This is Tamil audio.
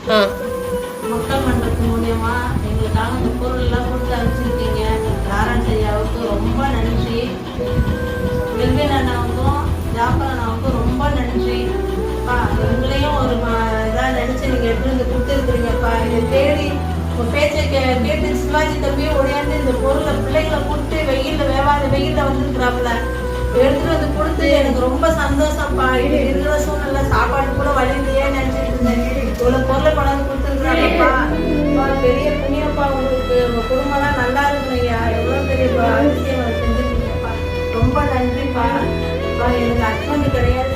மக்கள் மன்றத்து மூலியமா எங்களுக்காக இந்த பொருள் எல்லாம் கொடுத்து அனுப்பிச்சிருக்கீங்க. லாரன்ஸ் ஐயாவுக்கு ரொம்ப நன்றி. வெல்வின் அண்ணாவுக்கும் ஜாஃபர் அண்ணாவுக்கும் ரொம்ப நன்றி. எங்களையும் ஒரு இதாக நினைச்சு நீங்க எப்படி இருந்து கொடுத்துருக்குறீங்கப்பா. இதை தேடி உங்க பேச்சை கேட்டு சிவாஜி தம்பியும் உடையாந்து இந்த பொருளை பிள்ளைங்களை கூப்பிட்டு வெயில்ல வந்துருக்குறாப்புல எடுத்துட்டு வந்து கொடுத்து எனக்கு ரொம்ப சந்தோஷம்ப்பா. இது இருக்கிற சூழ்நிலை சாப்பாடு கூட வழியிலேயே நினைச்சிட்டு இருந்தேன். இவ்வளவு பொருளை கொண்டாந்து கொடுத்துருக்குறாங்கப்பா. பெரிய புண்ணியப்பா உங்களுக்கு. உங்க குடும்பம்லாம் நல்லா இருக்குங்கய்யா. எவ்வளவு பெரிய அதிசயம் செஞ்சுருக்கீங்கப்பா. ரொம்ப நன்றிப்பா. எனக்கு ஹஸ்பண்ட் கிடையாது.